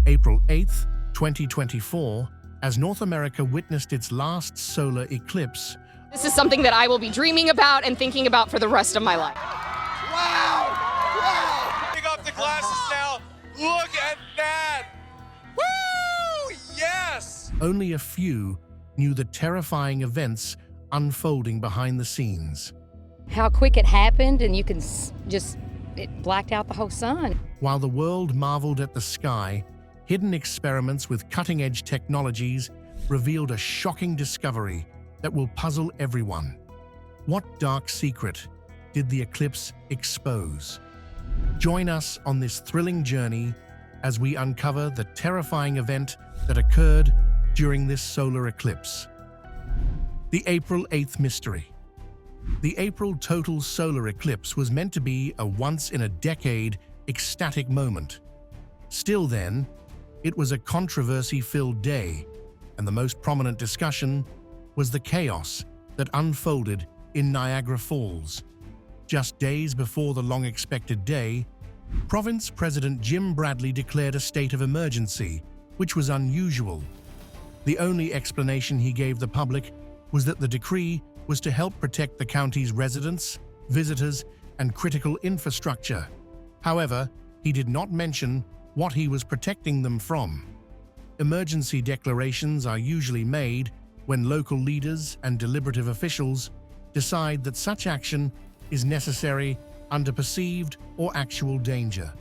April 8th, 2024, as North America witnessed its last solar eclipse. This is something that I will be dreaming about and thinking about for the rest of my life. Wow! Wow! Pick up the glasses now. Look at that! Woo! Yes! Only a few knew the terrifying events unfolding behind the scenes. How quick it happened, and you can it blacked out the whole sun. While the world marveled at the sky, hidden experiments with cutting-edge technologies revealed a shocking discovery that will puzzle everyone. What dark secret did the eclipse expose? Join us on this thrilling journey as we uncover the terrifying event that occurred during this solar eclipse. The April 8th mystery. The April total solar eclipse was meant to be a once-in-a-decade ecstatic moment. Still then, it was a controversy-filled day, and the most prominent discussion was the chaos that unfolded in Niagara Falls. Just days before the long-expected day, Province President Jim Bradley declared a state of emergency, which was unusual. The only explanation he gave the public was that the decree was to help protect the county's residents, visitors, and critical infrastructure. However, he did not mention what he was protecting them from. Emergency declarations are usually made when local leaders and deliberative officials decide that such action is necessary under perceived or actual danger.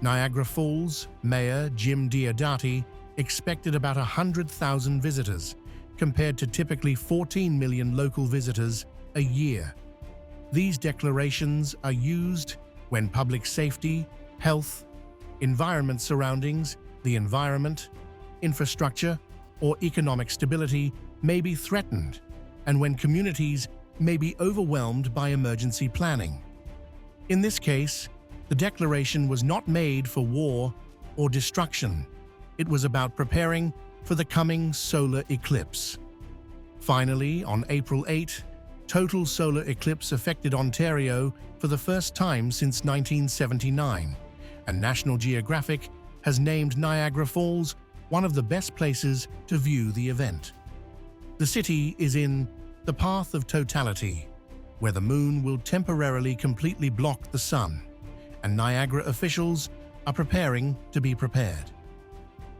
Niagara Falls Mayor Jim Diodati expected about 100,000 visitors, compared to typically 14 million local visitors a year. These declarations are used when public safety, health, environment surroundings, the environment, infrastructure, or economic stability may be threatened, and when communities may be overwhelmed by emergency planning. In this case, the declaration was not made for war or destruction. It was about preparing for the coming solar eclipse. Finally, on April 8, total solar eclipse affected Ontario for the first time since 1979, and National Geographic has named Niagara Falls one of the best places to view the event. The city is in the path of totality, where the moon will temporarily completely block the sun, and Niagara officials are preparing to be prepared.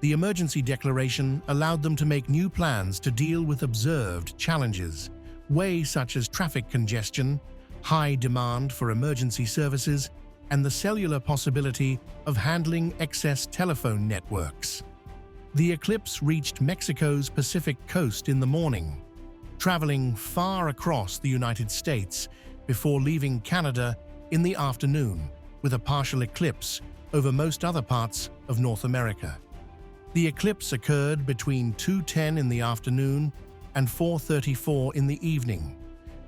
The emergency declaration allowed them to make new plans to deal with observed challenges, ways such as traffic congestion, high demand for emergency services, and the cellular possibility of handling excess telephone networks. The eclipse reached Mexico's Pacific coast in the morning, traveling far across the United States before leaving Canada in the afternoon, with a partial eclipse over most other parts of North America. The eclipse occurred between 2:10 in the afternoon and 4:34 in the evening,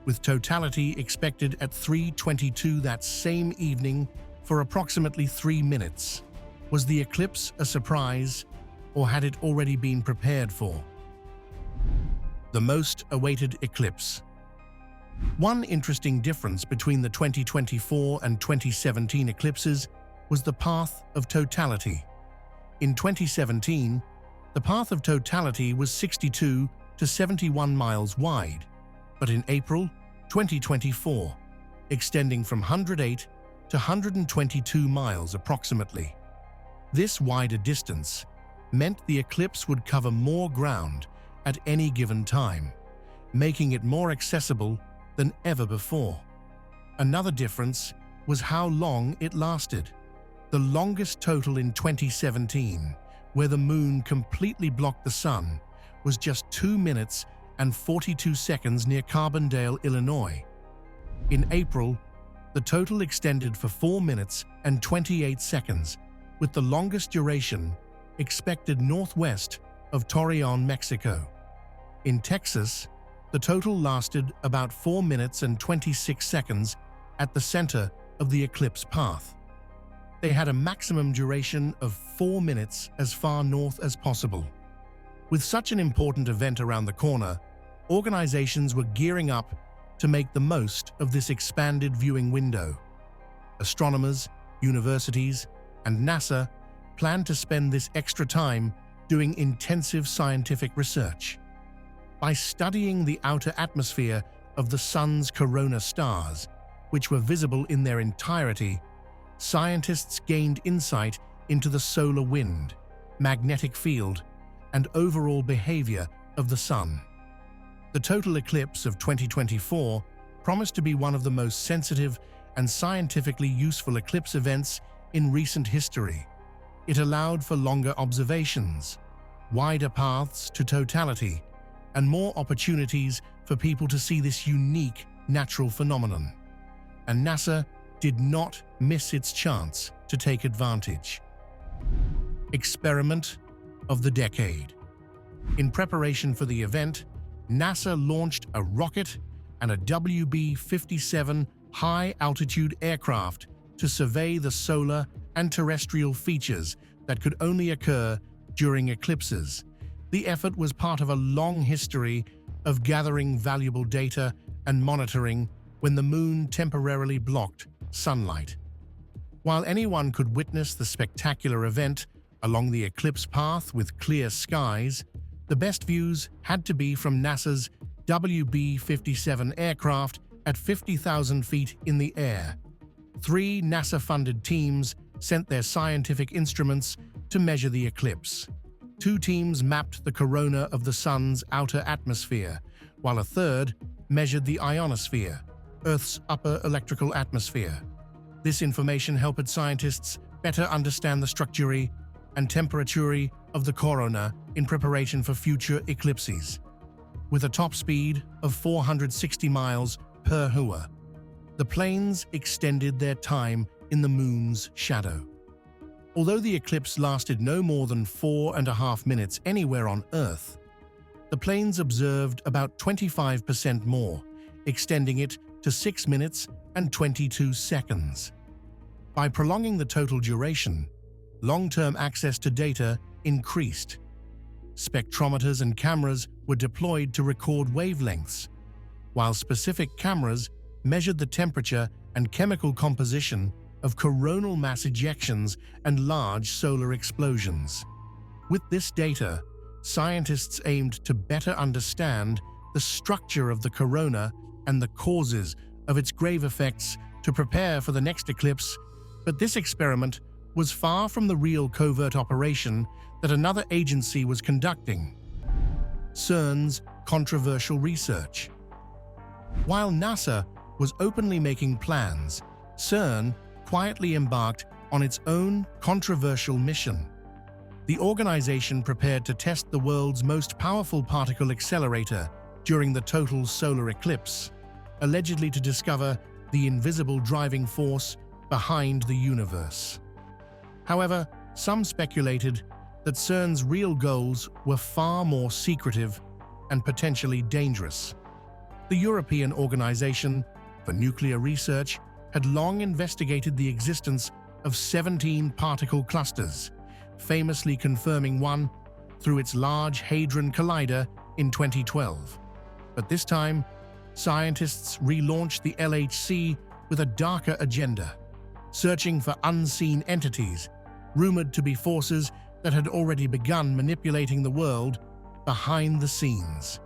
with totality expected at 3:22 that same evening for approximately 3 minutes. Was the eclipse a surprise, or had it already been prepared for? The most awaited eclipse. One interesting difference between the 2024 and 2017 eclipses was the path of totality. In 2017, the path of totality was 62 to 71 miles wide, but in April 2024, extending from 108 to 122 miles approximately. This wider distance meant the eclipse would cover more ground at any given time, making it more accessible than ever before. Another difference was how long it lasted. The longest total in 2017, where the moon completely blocked the sun, was just 2 minutes and 42 seconds near Carbondale, Illinois. In April, the total extended for 4 minutes and 28 seconds, with the longest duration expected northwest of Torreon, Mexico. In Texas, the total lasted about 4 minutes and 26 seconds at the center of the eclipse path. They had a maximum duration of 4 minutes as far north as possible. With such an important event around the corner, organizations were gearing up to make the most of this expanded viewing window. Astronomers, universities, and NASA planned to spend this extra time doing intensive scientific research. By studying the outer atmosphere of the Sun's corona stars, which were visible in their entirety, scientists gained insight into the solar wind, magnetic field, and overall behavior of the Sun. The total eclipse of 2024 promised to be one of the most sensitive and scientifically useful eclipse events in recent history. It allowed for longer observations, wider paths to totality, and more opportunities for people to see this unique natural phenomenon. And NASA did not miss its chance to take advantage. Experiment of the decade. In preparation for the event, NASA launched a rocket and a WB-57 high-altitude aircraft to survey the solar and terrestrial features that could only occur during eclipses. The effort was part of a long history of gathering valuable data and monitoring when the moon temporarily blocked sunlight. While anyone could witness the spectacular event along the eclipse path with clear skies, the best views had to be from NASA's WB-57 aircraft at 50,000 feet in the air. 3 NASA-funded teams sent their scientific instruments to measure the eclipse. 2 teams mapped the corona of the Sun's outer atmosphere, while a third measured the ionosphere, Earth's upper electrical atmosphere. This information helped scientists better understand the structure and temperature of the corona in preparation for future eclipses. With a top speed of 460 miles per hour, the planes extended their time in the moon's shadow. Although the eclipse lasted no more than 4.5 minutes anywhere on Earth, the planes observed about 25% more, extending it to 6 minutes and 22 seconds. By prolonging the total duration, long-term access to data increased. Spectrometers and cameras were deployed to record wavelengths, while specific cameras measured the temperature and chemical composition of coronal mass ejections and large solar explosions. With this data, scientists aimed to better understand the structure of the corona and the causes of its grave effects to prepare for the next eclipse, but this experiment was far from the real covert operation that another agency was conducting: CERN's controversial research. While NASA was openly making plans, CERN quietly embarked on its own controversial mission. The organization prepared to test the world's most powerful particle accelerator during the total solar eclipse, allegedly to discover the invisible driving force behind the universe. However, some speculated that CERN's real goals were far more secretive and potentially dangerous. The European Organization for Nuclear Research had long investigated the existence of 17 particle clusters, famously confirming one through its Large Hadron Collider in 2012. But this time, scientists relaunched the LHC with a darker agenda, searching for unseen entities, rumored to be forces that had already begun manipulating the world behind the scenes.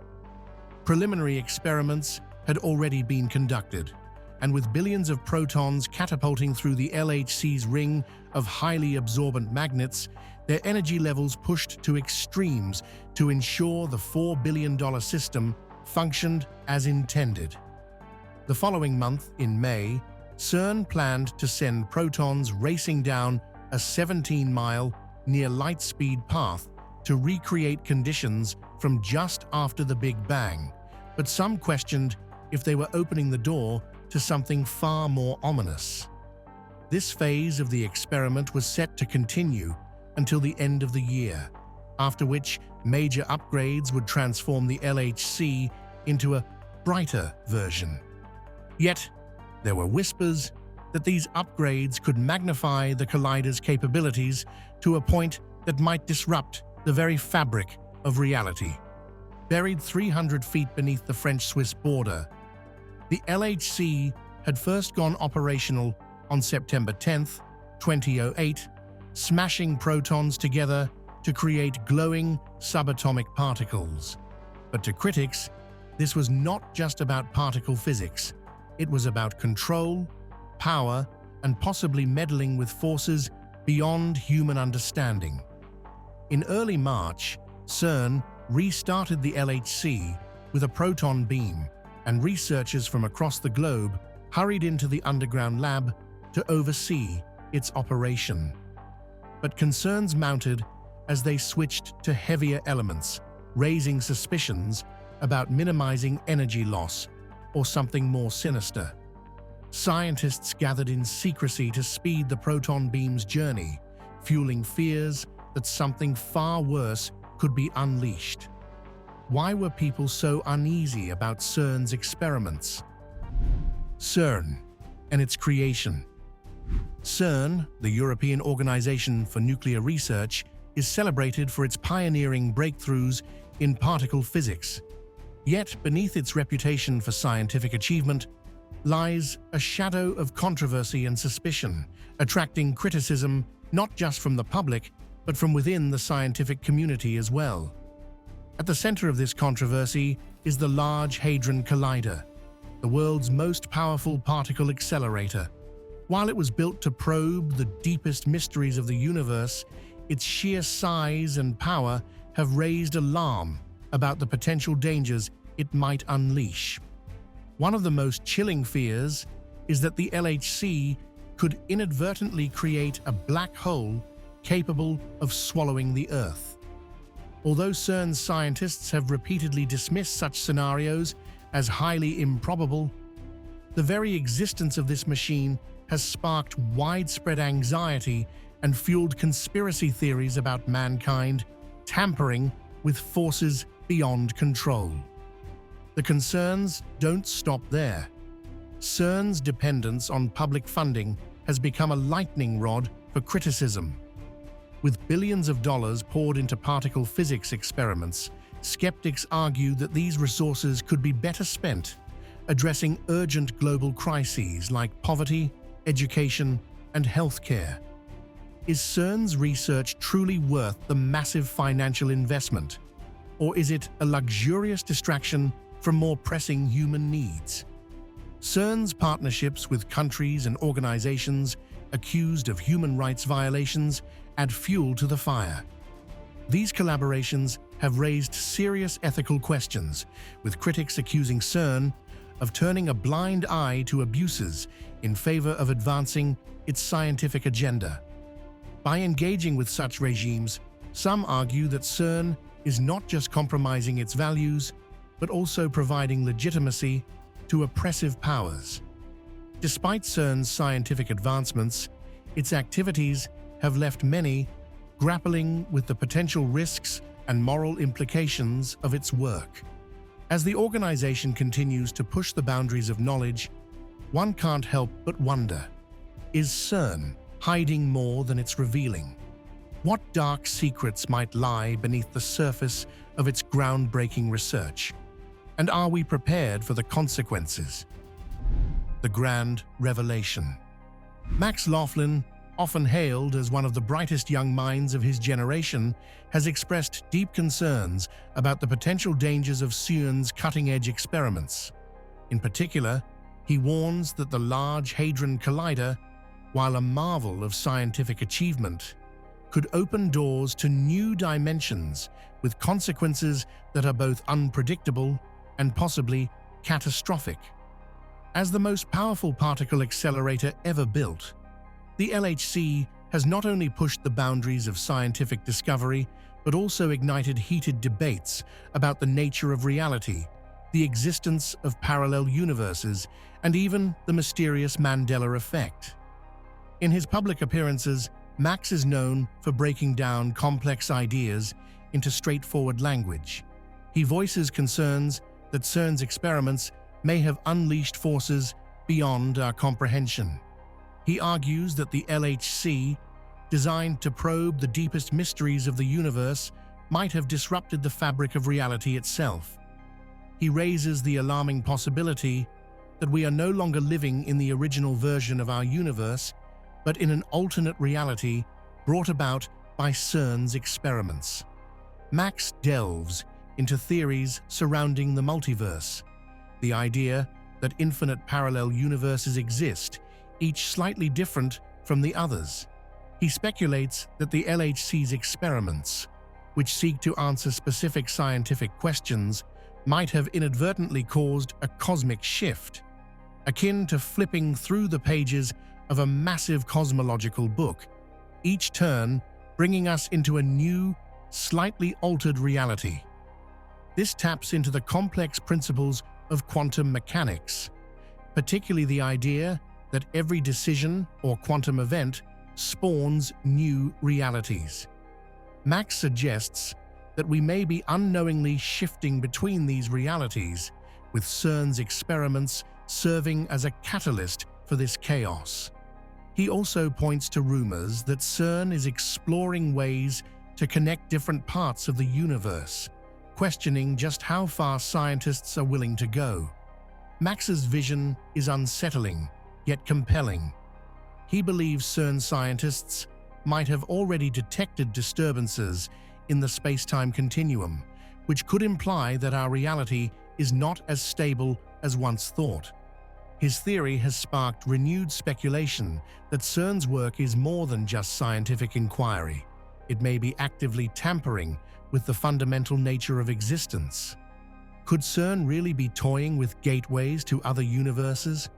Preliminary experiments had already been conducted, and with billions of protons catapulting through the LHC's ring of highly absorbent magnets, their energy levels pushed to extremes to ensure the $4 billion system functioned as intended. The following month, in May, CERN planned to send protons racing down a 17-mile, near-light-speed path to recreate conditions from just after the Big Bang, but some questioned if they were opening the door to something far more ominous. This phase of the experiment was set to continue until the end of the year, after which major upgrades would transform the LHC into a brighter version. Yet, there were whispers that these upgrades could magnify the collider's capabilities to a point that might disrupt the very fabric of reality. Buried 300 feet beneath the French-Swiss border, the LHC had first gone operational on September 10, 2008, smashing protons together to create glowing subatomic particles. But to critics, this was not just about particle physics. It was about control, power, and possibly meddling with forces beyond human understanding. In early March, CERN restarted the LHC with a proton beam, and researchers from across the globe hurried into the underground lab to oversee its operation. But concerns mounted as they switched to heavier elements, raising suspicions about minimizing energy loss or something more sinister. Scientists gathered in secrecy to speed the proton beam's journey, fueling fears that something far worse could be unleashed. Why were people so uneasy about CERN's experiments? CERN and its creation. CERN, the European Organization for Nuclear Research, is celebrated for its pioneering breakthroughs in particle physics. Yet, beneath its reputation for scientific achievement lies a shadow of controversy and suspicion, attracting criticism not just from the public, but from within the scientific community as well. At the center of this controversy is the Large Hadron Collider, the world's most powerful particle accelerator. While it was built to probe the deepest mysteries of the universe, its sheer size and power have raised alarm about the potential dangers it might unleash. One of the most chilling fears is that the LHC could inadvertently create a black hole capable of swallowing the Earth. Although CERN's scientists have repeatedly dismissed such scenarios as highly improbable, the very existence of this machine has sparked widespread anxiety and fueled conspiracy theories about mankind tampering with forces beyond control. The concerns don't stop there. CERN's dependence on public funding has become a lightning rod for criticism. With billions of dollars poured into particle physics experiments, skeptics argue that these resources could be better spent addressing urgent global crises like poverty, education, and healthcare. Is CERN's research truly worth the massive financial investment? Or is it a luxurious distraction from more pressing human needs? CERN's partnerships with countries and organizations accused of human rights violations add fuel to the fire. These collaborations have raised serious ethical questions, with critics accusing CERN of turning a blind eye to abuses in favor of advancing its scientific agenda. By engaging with such regimes, some argue that CERN is not just compromising its values, but also providing legitimacy to oppressive powers. Despite CERN's scientific advancements, its activities have left many grappling with the potential risks and moral implications of its work. As the organization continues to push the boundaries of knowledge, one can't help but wonder, is CERN hiding more than it's revealing? What dark secrets might lie beneath the surface of its groundbreaking research? And are we prepared for the consequences? The Grand Revelation. Max Laughlin, often hailed as one of the brightest young minds of his generation, has expressed deep concerns about the potential dangers of CERN's cutting-edge experiments. In particular, he warns that the Large Hadron Collider, while a marvel of scientific achievement, could open doors to new dimensions with consequences that are both unpredictable and possibly catastrophic. As the most powerful particle accelerator ever built, the LHC has not only pushed the boundaries of scientific discovery, but also ignited heated debates about the nature of reality, the existence of parallel universes, and even the mysterious Mandela Effect. In his public appearances, Max is known for breaking down complex ideas into straightforward language. He voices concerns that CERN's experiments may have unleashed forces beyond our comprehension. He argues that the LHC, designed to probe the deepest mysteries of the universe, might have disrupted the fabric of reality itself. He raises the alarming possibility that we are no longer living in the original version of our universe, but in an alternate reality brought about by CERN's experiments. Max delves into theories surrounding the multiverse, the idea that infinite parallel universes exist, each slightly different from the others. He speculates that the LHC's experiments, which seek to answer specific scientific questions, might have inadvertently caused a cosmic shift, akin to flipping through the pages of a massive cosmological book, each turn bringing us into a new, slightly altered reality. This taps into the complex principles of quantum mechanics, particularly the idea that every decision or quantum event spawns new realities. Max suggests that we may be unknowingly shifting between these realities, with CERN's experiments serving as a catalyst for this chaos. He also points to rumors that CERN is exploring ways to connect different parts of the universe, questioning just how far scientists are willing to go. Max's vision is unsettling, yet compelling. He believes CERN scientists might have already detected disturbances in the space-time continuum, which could imply that our reality is not as stable as once thought. His theory has sparked renewed speculation that CERN's work is more than just scientific inquiry. It may be actively tampering with the fundamental nature of existence. Could CERN really be toying with gateways to other universes?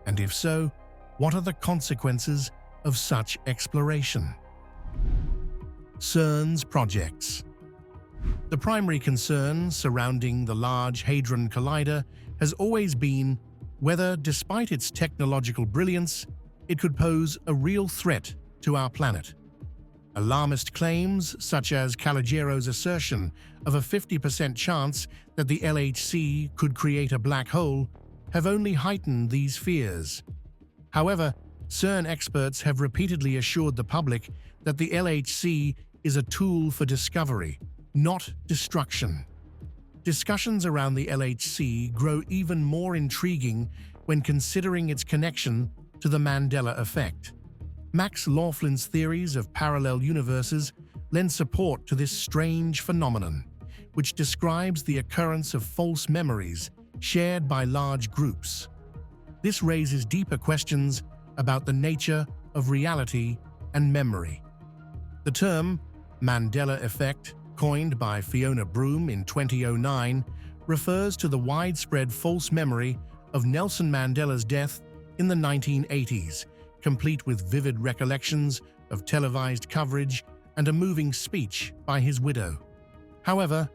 And if so, what are the consequences of such exploration? CERN's projects. The primary concern surrounding the Large Hadron Collider has always been whether, despite its technological brilliance, it could pose a real threat to our planet. Alarmist claims, such as Callejero's assertion of a 50% chance that the LHC could create a black hole, have only heightened these fears. However, CERN experts have repeatedly assured the public that the LHC is a tool for discovery, not destruction. Discussions around the LHC grow even more intriguing when considering its connection to the Mandela Effect. Max Laughlin's theories of parallel universes lend support to this strange phenomenon, which describes the occurrence of false memories shared by large groups. This raises deeper questions about the nature of reality and memory. The term Mandela Effect, coined by Fiona Broome in 2009, refers to the widespread false memory of Nelson Mandela's death in the 1980s, complete with vivid recollections of televised coverage and a moving speech by his widow. However,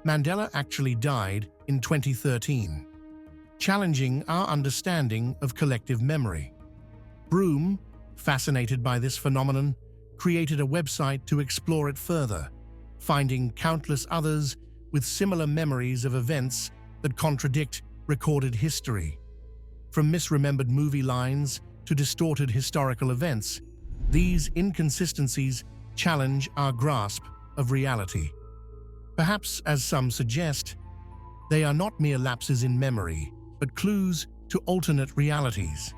Mandela actually died in 2013, challenging our understanding of collective memory. Broome, fascinated by this phenomenon, created a website to explore it further, finding countless others with similar memories of events that contradict recorded history. From misremembered movie lines to distorted historical events, these inconsistencies challenge our grasp of reality. Perhaps, as some suggest, they are not mere lapses in memory, but clues to alternate realities.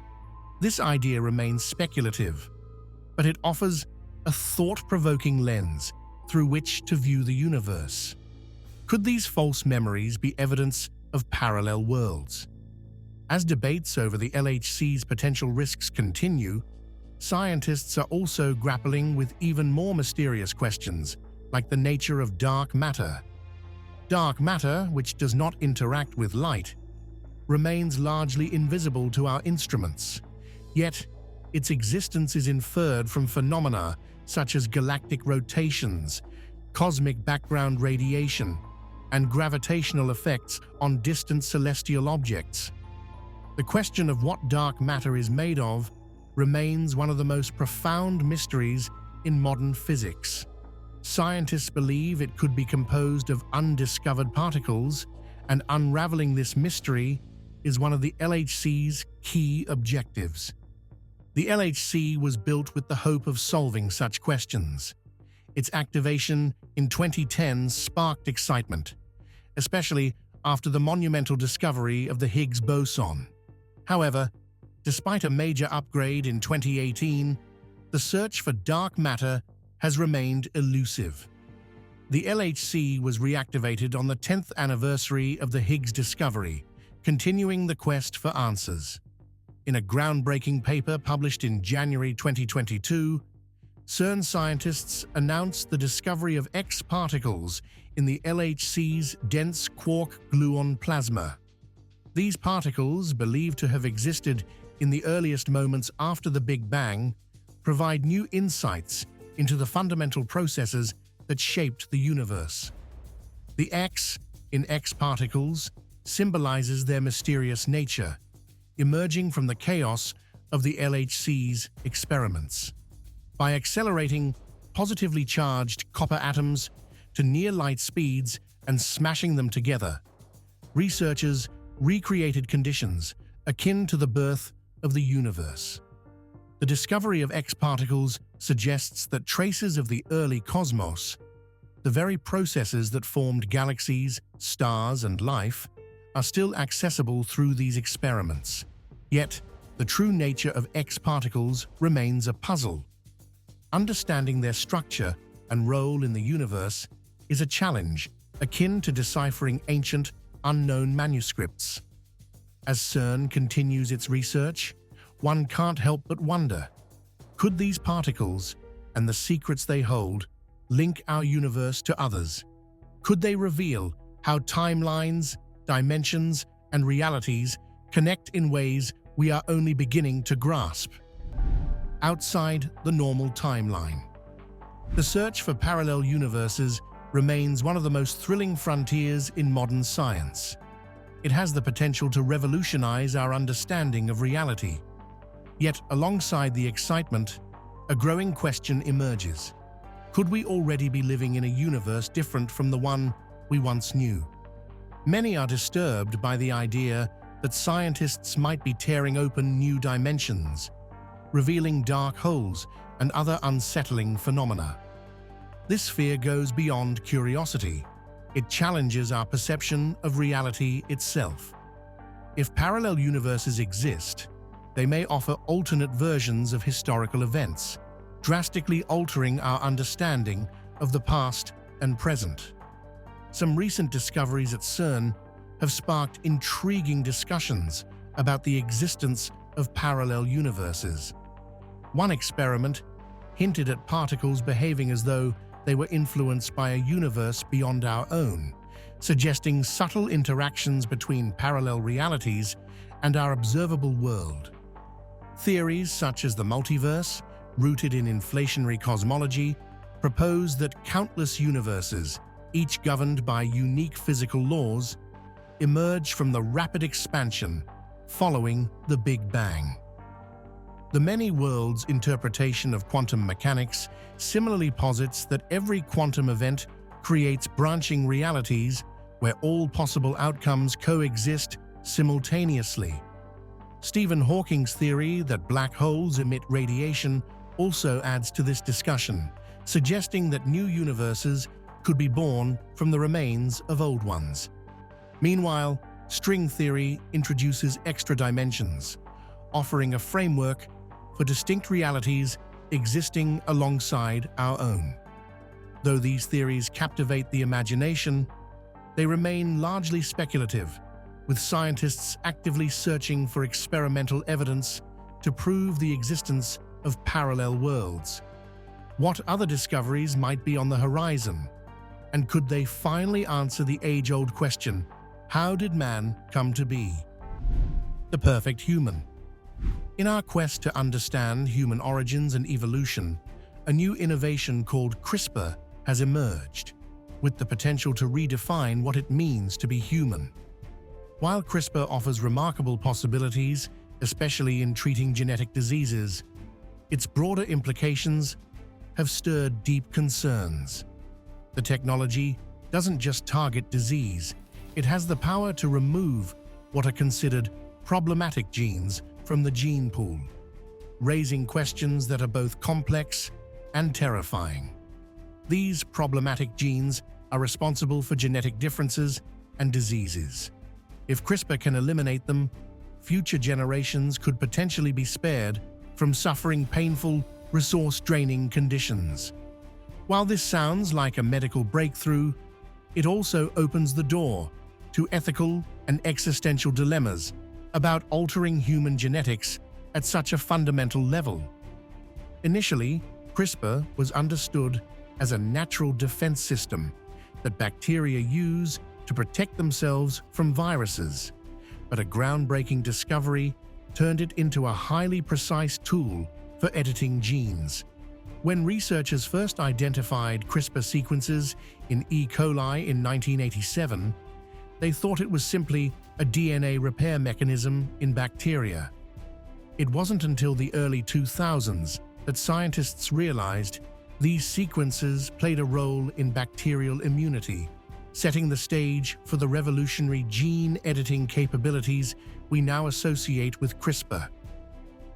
This idea remains speculative, but it offers a thought-provoking lens through which to view the universe. Could these false memories be evidence of parallel worlds? As debates over the LHC's potential risks continue, scientists are also grappling with even more mysterious questions, like the nature of dark matter. Dark matter, which does not interact with light, remains largely invisible to our instruments, yet its existence is inferred from phenomena such as galactic rotations, cosmic background radiation, and gravitational effects on distant celestial objects. The question of what dark matter is made of remains one of the most profound mysteries in modern physics. Scientists believe it could be composed of undiscovered particles, and unraveling this mystery is one of the LHC's key objectives. The LHC was built with the hope of solving such questions. Its activation in 2010 sparked excitement, especially after the monumental discovery of the Higgs boson. However, despite a major upgrade in 2018, the search for dark matter has remained elusive. The LHC was reactivated on the 10th anniversary of the Higgs discovery, continuing the quest for answers. In a groundbreaking paper published in January 2022, CERN scientists announced the discovery of X particles in the LHC's dense quark-gluon plasma. These particles, believed to have existed in the earliest moments after the Big Bang, provide new insights into the fundamental processes that shaped the universe. The X in X particles symbolizes their mysterious nature, emerging from the chaos of the LHC's experiments. By accelerating positively charged copper atoms to near-light speeds and smashing them together, researchers recreated conditions akin to the birth of the universe. The discovery of X particles suggests that traces of the early cosmos, the very processes that formed galaxies, stars, and life, are still accessible through these experiments. Yet, the true nature of X particles remains a puzzle. Understanding their structure and role in the universe is a challenge akin to deciphering ancient, unknown manuscripts. As CERN continues its research, one can't help but wonder, could these particles and the secrets they hold link our universe to others? Could they reveal how timelines, dimensions, and realities connect in ways we are only beginning to grasp? Outside the normal timeline, the search for parallel universes remains one of the most thrilling frontiers in modern science. It has the potential to revolutionize our understanding of reality. Yet, alongside the excitement, a growing question emerges. Could we already be living in a universe different from the one we once knew? Many are disturbed by the idea that scientists might be tearing open new dimensions, revealing dark holes and other unsettling phenomena. This fear goes beyond curiosity. It challenges our perception of reality itself. If parallel universes exist, they may offer alternate versions of historical events, drastically altering our understanding of the past and present. Some recent discoveries at CERN have sparked intriguing discussions about the existence of parallel universes. One experiment hinted at particles behaving as though they were influenced by a universe beyond our own, suggesting subtle interactions between parallel realities and our observable world. Theories such as the multiverse, rooted in inflationary cosmology, propose that countless universes, each governed by unique physical laws, emerge from the rapid expansion following the Big Bang. The many worlds interpretation of quantum mechanics similarly posits that every quantum event creates branching realities where all possible outcomes coexist simultaneously. Stephen Hawking's theory that black holes emit radiation also adds to this discussion, suggesting that new universes could be born from the remains of old ones. Meanwhile, string theory introduces extra dimensions, offering a framework for distinct realities existing alongside our own. Though these theories captivate the imagination, they remain largely speculative, with scientists actively searching for experimental evidence to prove the existence of parallel worlds. What other discoveries might be on the horizon? And could they finally answer the age-old question, how did man come to be? The perfect human. In our quest to understand human origins and evolution, a new innovation called CRISPR has emerged, with the potential to redefine what it means to be human. While CRISPR offers remarkable possibilities, especially in treating genetic diseases, its broader implications have stirred deep concerns. The technology doesn't just target disease, it has the power to remove what are considered problematic genes from the gene pool, raising questions that are both complex and terrifying. These problematic genes are responsible for genetic differences and diseases. If CRISPR can eliminate them, future generations could potentially be spared from suffering painful resource-draining conditions. While this sounds like a medical breakthrough, it also opens the door to ethical and existential dilemmas about altering human genetics at such a fundamental level. Initially, CRISPR was understood as a natural defense system that bacteria use to protect themselves from viruses, but a groundbreaking discovery turned it into a highly precise tool for editing genes. When researchers first identified CRISPR sequences in E. coli in 1987, they thought it was simply a DNA repair mechanism in bacteria. It wasn't until the early 2000s that scientists realized these sequences played a role in bacterial immunity, setting the stage for the revolutionary gene editing capabilities we now associate with CRISPR.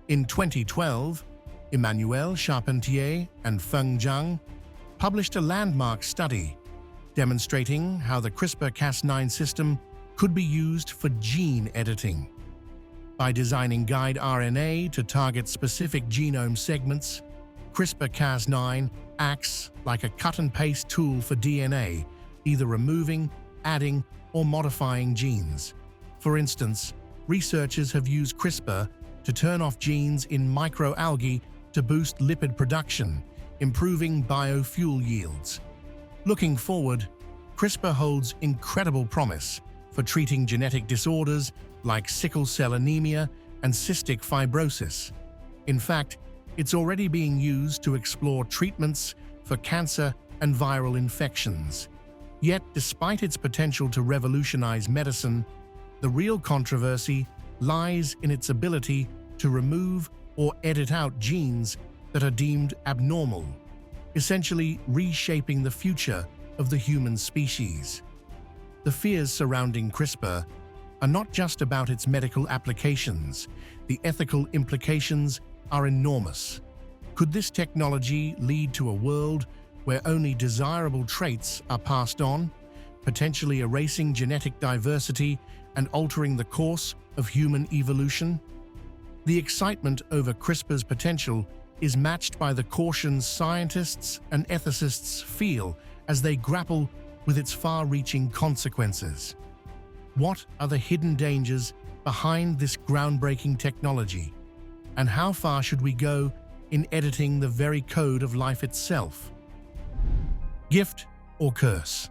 In 2012, Emmanuel Charpentier and Feng Zhang published a landmark study demonstrating how the CRISPR-Cas9 system could be used for gene editing. By designing guide RNA to target specific genome segments, CRISPR-Cas9 acts like a cut-and-paste tool for DNA, either removing, adding, or modifying genes. For instance, researchers have used CRISPR to turn off genes in microalgae to boost lipid production, improving biofuel yields. Looking forward, CRISPR holds incredible promise for treating genetic disorders like sickle cell anemia and cystic fibrosis. In fact, it's already being used to explore treatments for cancer and viral infections. Yet, despite its potential to revolutionize medicine, the real controversy lies in its ability to remove or edit out genes that are deemed abnormal, essentially reshaping the future of the human species. The fears surrounding CRISPR are not just about its medical applications. The ethical implications are enormous. Could this technology lead to a world where only desirable traits are passed on, potentially erasing genetic diversity and altering the course of human evolution? The excitement over CRISPR's potential is matched by the caution scientists and ethicists feel as they grapple with its far-reaching consequences. What are the hidden dangers behind this groundbreaking technology? And how far should we go in editing the very code of life itself? Gift or curse?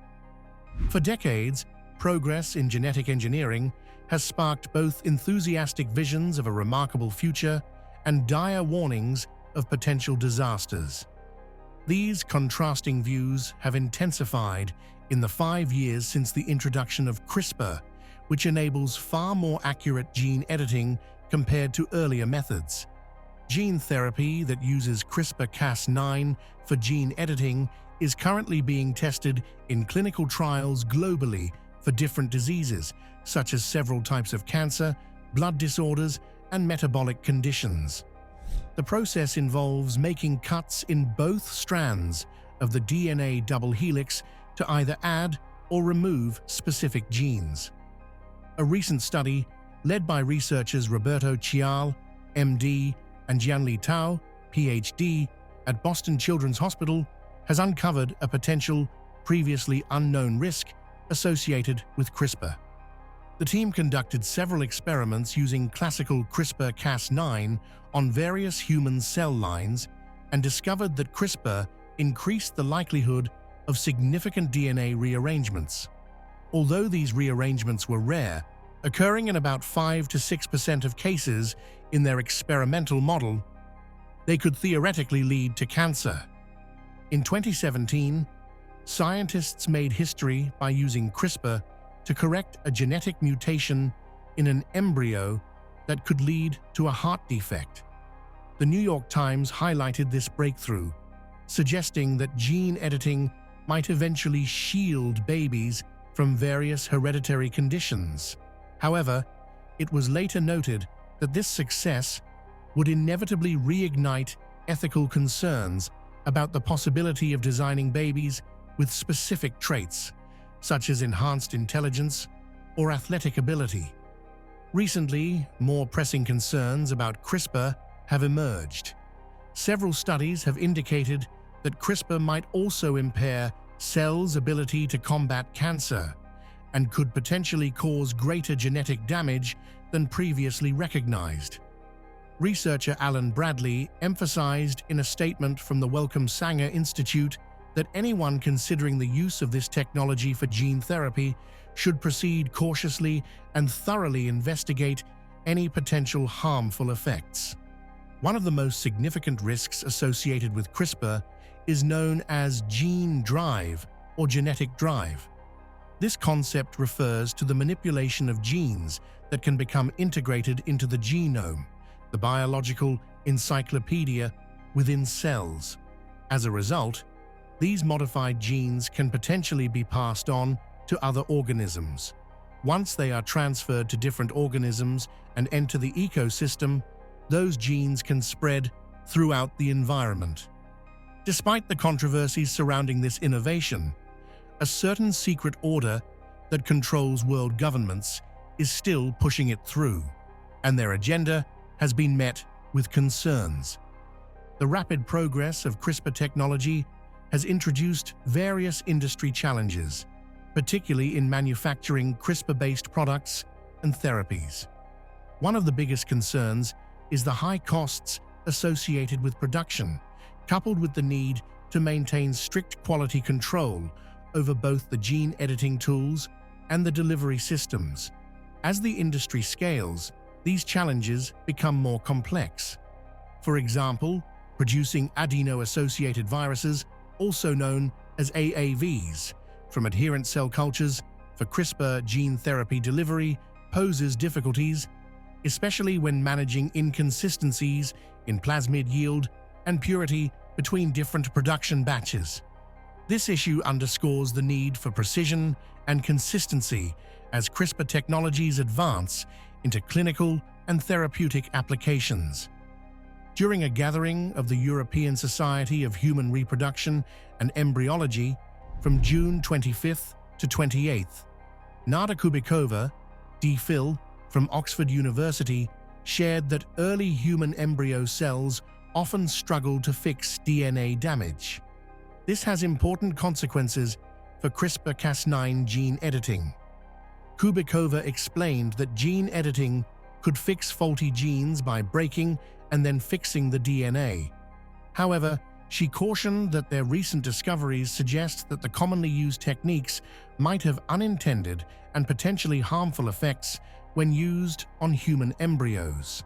For decades, progress in genetic engineering has sparked both enthusiastic visions of a remarkable future and dire warnings of potential disasters. These contrasting views have intensified in the 5 years since the introduction of CRISPR, which enables far more accurate gene editing compared to earlier methods. Gene therapy that uses CRISPR-Cas9 for gene editing is currently being tested in clinical trials globally for different diseases, such as several types of cancer, blood disorders, and metabolic conditions. The process involves making cuts in both strands of the DNA double helix to either add or remove specific genes. A recent study, led by researchers Roberto Chial, MD, and Jianli Tao, PhD, at Boston Children's Hospital, has uncovered a potential, previously unknown risk associated with CRISPR. The team conducted several experiments using classical CRISPR-Cas9 on various human cell lines and discovered that CRISPR increased the likelihood of significant DNA rearrangements. Although these rearrangements were rare, occurring in about 5 to 6% of cases in their experimental model, they could theoretically lead to cancer. In 2017, scientists made history by using CRISPR to correct a genetic mutation in an embryo that could lead to a heart defect. The New York Times highlighted this breakthrough, suggesting that gene editing might eventually shield babies from various hereditary conditions. However, it was later noted that this success would inevitably reignite ethical concerns about the possibility of designing babies with specific traits, such as enhanced intelligence or athletic ability. Recently, more pressing concerns about CRISPR have emerged. Several studies have indicated that CRISPR might also impair cells' ability to combat cancer and could potentially cause greater genetic damage than previously recognized. Researcher Alan Bradley emphasized in a statement from the Wellcome Sanger Institute that anyone considering the use of this technology for gene therapy should proceed cautiously and thoroughly investigate any potential harmful effects. One of the most significant risks associated with CRISPR is known as gene drive or genetic drive. This concept refers to the manipulation of genes that can become integrated into the genome, the biological encyclopedia within cells. As a result, these modified genes can potentially be passed on to other organisms. Once they are transferred to different organisms and enter the ecosystem, those genes can spread throughout the environment. Despite the controversies surrounding this innovation, a certain secret order that controls world governments is still pushing it through, and their agenda has been met with concerns. The rapid progress of CRISPR technology has introduced various industry challenges, particularly in manufacturing CRISPR-based products and therapies. One of the biggest concerns is the high costs associated with production, coupled with the need to maintain strict quality control over both the gene editing tools and the delivery systems. As the industry scales, these challenges become more complex. For example, producing adeno-associated viruses, also known as AAVs, from adherent cell cultures for CRISPR gene therapy delivery poses difficulties, especially when managing inconsistencies in plasmid yield and purity between different production batches. This issue underscores the need for precision and consistency as CRISPR technologies advance into clinical and therapeutic applications. During a gathering of the European Society of Human Reproduction and Embryology from June 25th to 28th, Nada Kubikova, D.Phil, from Oxford University, shared that early human embryo cells often struggle to fix DNA damage. This has important consequences for CRISPR-Cas9 gene editing. Kubikova explained that gene editing could fix faulty genes by breaking and then fixing the DNA. However, she cautioned that their recent discoveries suggest that the commonly used techniques might have unintended and potentially harmful effects when used on human embryos.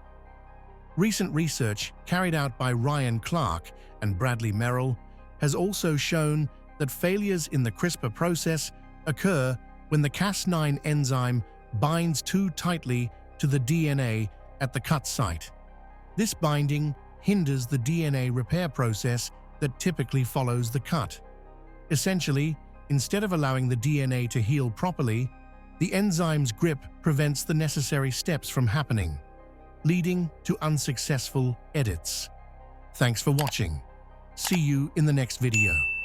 Recent research carried out by Ryan Clark and Bradley Merrill has also shown that failures in the CRISPR process occur when the Cas9 enzyme binds too tightly to the DNA at the cut site. This binding hinders the DNA repair process that typically follows the cut. Essentially, instead of allowing the DNA to heal properly, the enzyme's grip prevents the necessary steps from happening, leading to unsuccessful edits. Thanks for watching. See you in the next video.